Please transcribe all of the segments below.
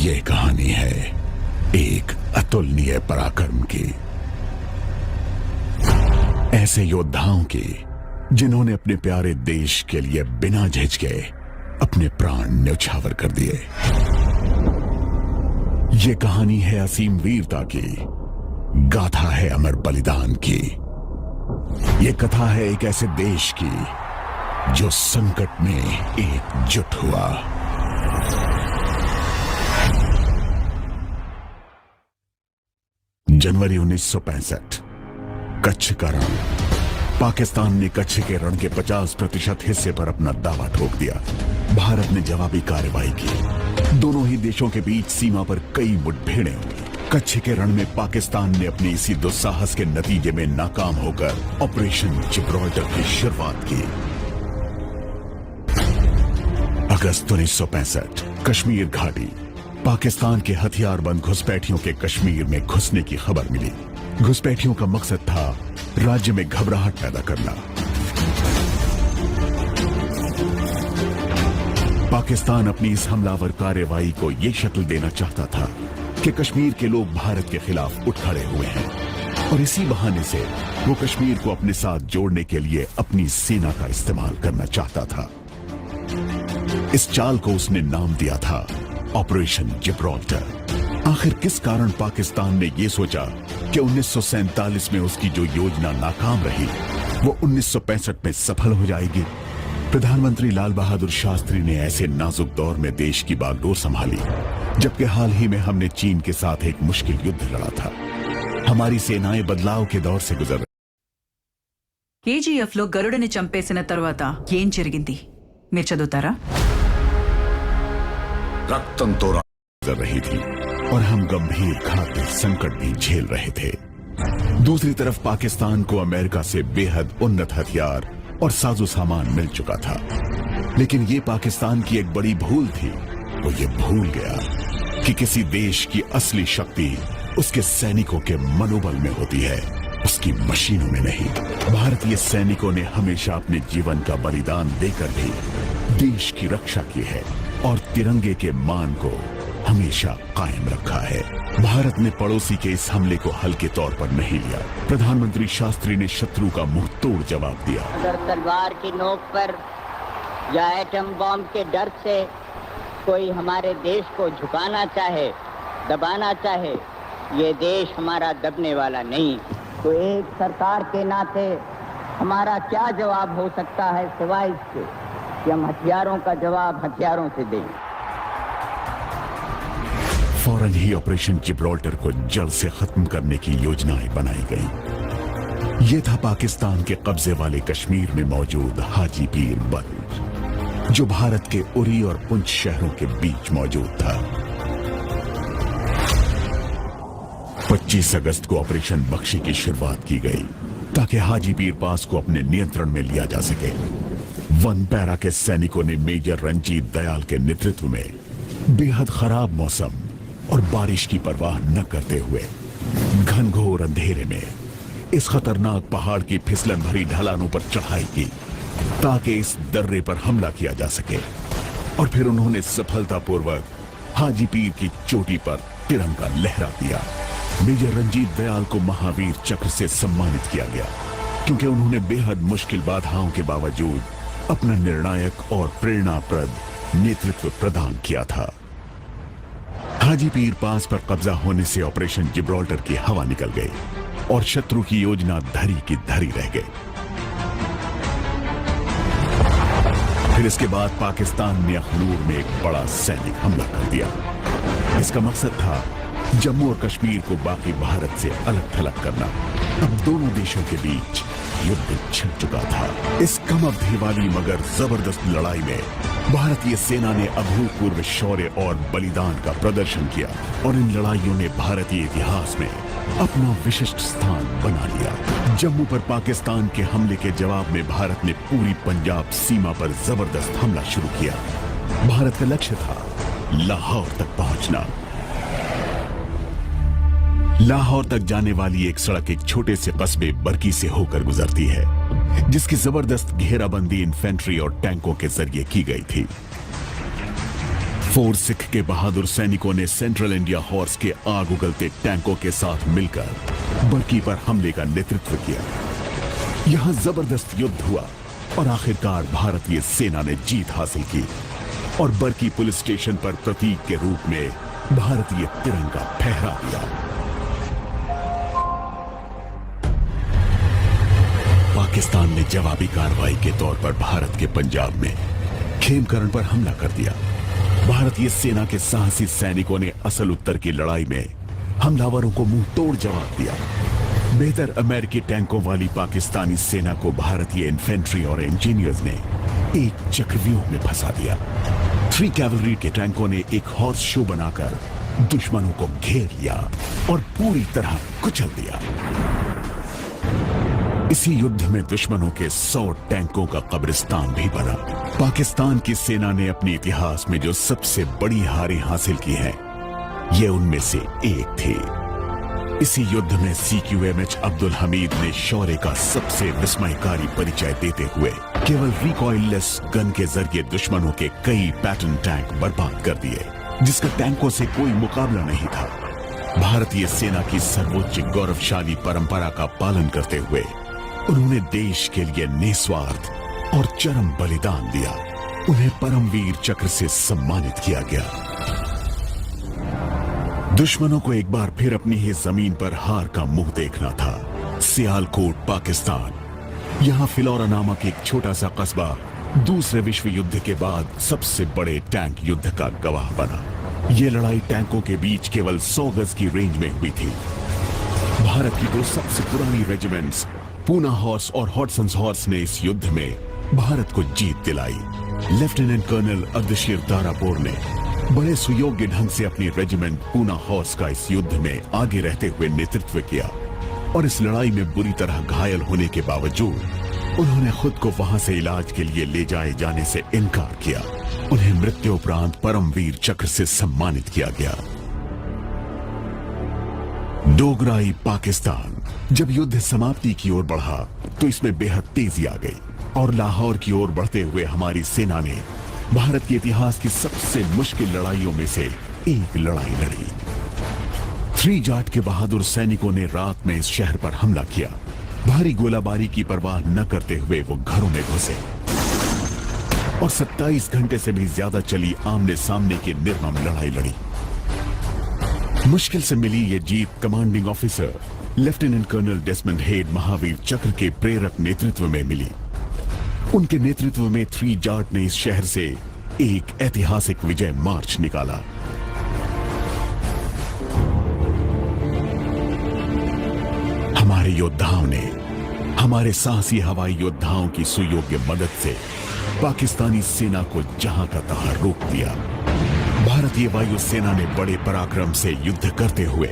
ये कहानी है एक अतुलनीय पराक्रम की, ऐसे योद्धाओं की जिन्होंने अपने प्यारे देश के लिए बिना झिझके अपने प्राण न्यौछावर कर दिए। ये कहानी है असीम वीरता की, गाथा है अमर बलिदान की। ये कथा है एक ऐसे देश की जो संकट में एकजुट हुआ। जनवरी 1965, कच्छ का रण। पाकिस्तान ने कच्छ के रण के 50% हिस्से पर अपना दावा ठोक दिया। भारत ने जवाबी कार्रवाई की। दोनों ही देशों के बीच सीमा पर कई मुठभेड़ें हुई। कच्छ के रण में पाकिस्तान ने अपने इसी दुस्साहस के नतीजे में नाकाम होकर ऑपरेशन जिब्राल्टर की शुरुआत की। अगस्त 1965, कश्मीर घाटी। पाकिस्तान के हथियारबंद घुसपैठियों के कश्मीर में घुसने की खबर मिली। घुसपैठियों का मकसद था राज्य में घबराहट पैदा करना। पाकिस्तान अपनी इस हमलावर कार्रवाई को यह शक्ल देना चाहता था कि कश्मीर के लोग भारत के खिलाफ उठ खड़े हुए हैं और इसी बहाने से वो कश्मीर को अपने साथ जोड़ने के लिए अपनी सेना का इस्तेमाल करना चाहता था। इस चाल को उसने नाम दिया था ऑपरेशन जिब्राल्टर। आखिर किस कारण पाकिस्तान ने यह सोचा कि 1947 में उसकी जो योजना नाकाम रही वो 1965 में सफल हो जाएगी? प्रधानमंत्री लाल बहादुर शास्त्री ने ऐसे नाजुक दौर में देश की बागडोर संभाली, जबकि हाल ही में हमने चीन के साथ एक मुश्किल युद्ध लड़ा था। हमारी सेनाएं बदलाव के दौर से गुजर KGF లో గరుడని చంపేసిన తర్వాత ఏం జరిగింది మీరు చదువుతారా? रक्तम तो गुजर रही थी और हम गंभीर खाद्य संकट भी झेल रहे थे। दूसरी तरफ पाकिस्तान को अमेरिका से बेहद उन्नत हथियार और साजो सामान मिल चुका था। लेकिन ये पाकिस्तान की एक बड़ी भूल थी। वो ये भूल गया कि किसी देश की असली शक्ति उसके सैनिकों के मनोबल में होती है, उसकी मशीनों में नहीं। भारतीय सैनिकों ने हमेशा अपने जीवन का बलिदान देकर भी देश की रक्षा की है और तिरंगे के मान को हमेशा कायम रखा है। भारत ने पड़ोसी के इस हमले को हल्के तौर पर नहीं लिया। प्रधानमंत्री शास्त्री ने शत्रु का मुंह तोड़ जवाब दिया। अगर तलवार की नोक पर या एटम बॉम्ब के डर से कोई हमारे देश को झुकाना चाहे, दबाना चाहे, ये देश हमारा दबने वाला नहीं। तो एक सरकार के नाते हमारा क्या जवाब हो सकता है सिवाय इसके कि हम हथियारों का जवाब हथियारों से दें। फौरन ही ऑपरेशन जिब्राल्टर को जड़ से खत्म करने की योजनाएं बनाई गईं। यह था पाकिस्तान के कब्जे वाले कश्मीर में मौजूद हाजी पीर बंद, जो भारत के उरी और पुंछ शहरों के बीच मौजूद था। 25 अगस्त को ऑपरेशन बख्शी की शुरुआत की गई ताकि हाजी पीर पास को अपने नियंत्रण में लिया जा सके। वन पैरा के सैनिकों ने मेजर रंजीत दयाल के नेतृत्व में बेहद खराब मौसम और बारिश की परवाह न करते हुए घनघोर अंधेरे में इस खतरनाक पहाड़ की फिसलन भरी ढलानों पर चढ़ाई की ताकि इस दर्रे पर हमला किया जा सके। और फिर उन्होंने सफलतापूर्वक हाजी पीर की चोटी पर तिरंगा लहरा दिया। मेजर रंजीत दयाल को महावीर चक्र से सम्मानित किया गया क्योंकि उन्होंने बेहद मुश्किल बाधाओं के बावजूद अपना निर्णायक और प्रेरणाप्रद नेतृत्व प्रदान किया था। हाजी पीर पास पर कब्जा होने से ऑपरेशन जिब्राल्टर की हवा निकल गई और शत्रु की योजना धरी की धरी रह गई। फिर इसके बाद पाकिस्तान ने अखनूर में एक बड़ा सैनिक हमला कर दिया। इसका मकसद था जम्मू और कश्मीर को बाकी भारत से अलग थलग करना। अब दोनों देशों के बीच युद्ध छिड़ चुका था। इस कम अवधि वाली मगर जबरदस्त लड़ाई में भारतीय सेना ने अभूतपूर्व शौर्य और बलिदान का प्रदर्शन किया और इन लड़ाइयों ने भारतीय इतिहास में अपना विशिष्ट स्थान बना लिया। जम्मू पर पाकिस्तान के हमले के जवाब में भारत ने पूरी पंजाब सीमा पर जबरदस्त हमला शुरू किया। भारत का लक्ष्य था लाहौर तक पहुंचना। लाहौर तक जाने वाली एक सड़क एक छोटे से कस्बे बरकी से होकर गुजरती है, जिसकी जबरदस्त घेराबंदी इन्फेंट्री और टैंकों के जरिए की गई थी। फोर सिख के बहादुर सैनिकों ने सेंट्रल इंडिया हॉर्स के आग उगलते टैंकों के साथ मिलकर बर्की पर हमले का नेतृत्व किया। यहां जबरदस्त युद्ध हुआ और आखिरकार भारतीय सेना ने जीत हासिल की और बर्की पुलिस स्टेशन पर प्रतीक के रूप में भारतीय तिरंगा फहरा दिया। पाकिस्तान ने जवाबी कार्रवाई के तौर पर भारत के पंजाब में खेमकरण पर हमला कर दिया। भारतीय सेना के साहसी सैनिकों ने असल उत्तर की लड़ाई में हमलावरों को मुंह तोड़ जवाब दिया। बेहतर अमेरिकी टैंकों वाली पाकिस्तानी सेना को भारतीय इन्फेंट्री और इंजीनियर्स ने एक चक्रव्यूह में फंसा दिया। 3 कैवलरी के टैंकों ने एक हॉर्स शो बनाकर दुश्मनों को घेर लिया और पूरी तरह कुचल दिया। इसी युद्ध में दुश्मनों के 100 टैंकों का कब्रिस्तान भी बना। पाकिस्तान की सेना ने अपने इतिहास में जो सबसे बड़ी हारें हासिल की हैं, ये उनमें से एक थी। इसी युद्ध में CQMH अब्दुल हमीद ने शौर्य का सबसे विस्मयकारी परिचय देते हुए केवल रिकॉइललेस गन के जरिए दुश्मनों के कई पैटर्न टैंक बर्बाद कर दिए, जिसका टैंकों से कोई मुकाबला नहीं था। भारतीय सेना की सर्वोच्च गौरवशाली परंपरा का पालन करते हुए उन्होंने देश के लिए निस्वार्थ और चरम बलिदान दिया। उन्हें परमवीर चक्र से सम्मानित किया गया। दुश्मनों को एक बार फिर अपनी ही जमीन पर हार का मुंह देखना था। सियालकोट, पाकिस्तान। यहां फिलौरा नामक एक छोटा सा कस्बा दूसरे विश्व युद्ध के बाद सबसे बड़े टैंक युद्ध का गवाह बना। यह लड़ाई टैंकों के बीच केवल 100 गज की रेंज में हुई थी। भारत की 2 सबसे पुरानी रेजिमेंट्स पूना हॉर्स और हॉटसन्स हॉर्स ने इस युद्ध में भारत को जीत दिलाई। लेफ्टिनेंट कर्नल अर्धशीर दारापुर ने बड़े सुयोग्य ढंग से अपनी रेजिमेंट पूना हॉर्स का इस युद्ध में आगे रहते हुए नेतृत्व किया और इस लड़ाई में बुरी तरह घायल होने के बावजूद उन्होंने खुद को वहां से इलाज के लिए ले जाए जाने से इनकार किया। उन्हें मृत्यु उपरांत परमवीर चक्र से सम्मानित किया गया। डोगराई, पाकिस्तान। जब युद्ध समाप्ति की ओर बढ़ा तो इसमें बेहद तेजी आ गई और लाहौर की ओर बढ़ते हुए हमारी सेना ने भारत के इतिहास की सबसे मुश्किल लड़ाइयों में से एक लड़ाई लड़ी। 3 जाट के बहादुर सैनिकों ने रात में इस शहर पर हमला किया। भारी गोलाबारी की परवाह न करते हुए वो घरों में घुसे और 27 घंटे से भी ज्यादा चली आमने सामने की निर्मम लड़ाई लड़ी। मुश्किल से मिली ये जीत commanding officer lieutenant colonel Desmond Hayde Mahavir Chakra के प्रेरक नेतृत्व में मिली। उनके नेतृत्व में 3 जाट ने इस शहर से एक ऐतिहासिक विजय मार्च निकाला। हमारे योद्धाओं ने हमारे साहसी हवाई योद्धाओं की सुयोग्य मदद से पाकिस्तानी सेना को जहां का तहां रोक दिया। भारतीय वायुसेना ने बड़े पराक्रम से युद्ध करते हुए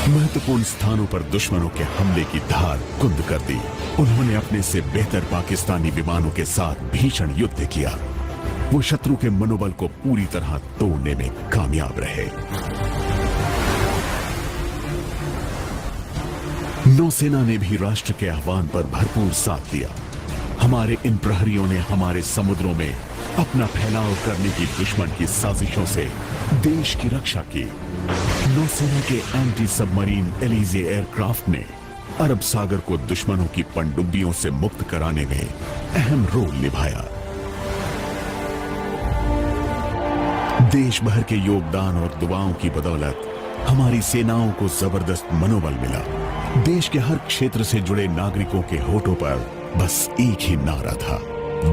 महत्वपूर्ण स्थानों पर दुश्मनों के हमले की धार कुंद कर दी। उन्होंने अपने से बेहतर पाकिस्तानी विमानों के साथ भीषण युद्ध किया। वो शत्रु के मनोबल को पूरी तरह तोड़ने में कामयाब रहे। नौसेना ने भी राष्ट्र के आह्वान पर भरपूर साथ दिया। हमारे इन प्रहरियों ने हमारे समुद्रों में अपना फैलाव करने की दुश्मन की साजिशों से देश की रक्षा की। नौसेना के एंटी सबमरीन एलिजे एयरक्राफ्ट ने अरब सागर को दुश्मनों की पनडुब्बियों से मुक्त कराने में अहम रोल निभाया। देश भर के योगदान और दुआओं की बदौलत हमारी सेनाओं को जबरदस्त मनोबल मिला। देश के हर क्षेत्र से जुड़े नागरिकों के होठों पर बस एक ही नारा था,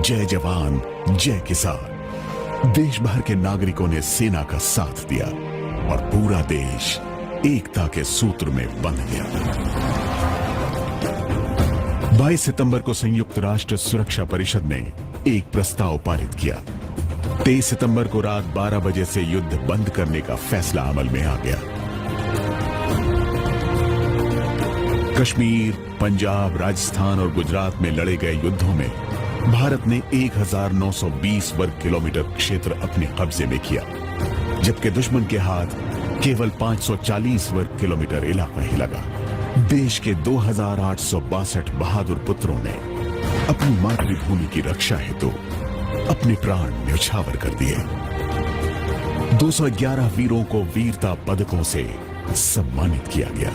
जय जवान जय किसान। देश भर के नागरिकों ने सेना का साथ दिया और पूरा देश एकता के सूत्र में बंध गया। 22 सितंबर को संयुक्त राष्ट्र सुरक्षा परिषद ने एक प्रस्ताव पारित किया। 23 सितंबर को रात 12 बजे से युद्ध बंद करने का फैसला अमल में आ गया। कश्मीर, पंजाब, राजस्थान और गुजरात में लड़े गए युद्धों में भारत ने 1920 वर्ग किलोमीटर क्षेत्र अपने कब्जे में किया, जबकि दुश्मन के हाथ केवल 540 वर्ग किलोमीटर इलाका ही लगा। देश के 2862 बहादुर पुत्रों ने अपनी मातृभूमि की रक्षा हेतु अपने प्राण न्यौछावर कर दिए। 211 वीरों को वीरता पदकों से सम्मानित किया गया।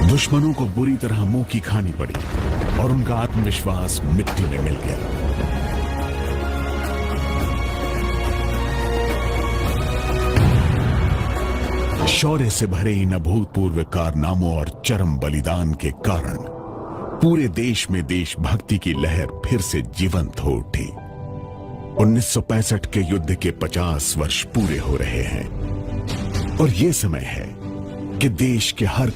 दुश्मनों को बुरी तरह मुंह की खानी पड़ी और उनका आत्मविश्वास मिट्टी में मिल गया। शौर्य से भरे इन अभूतपूर्व कारनामों और चरम बलिदान के कारण पूरे देश में देशभक्ति की लहर फिर से जीवंत हो उठी। 1965 के युद्ध के 50 वर्ष पूरे हो रहे हैं और यह समय है कि देश के हर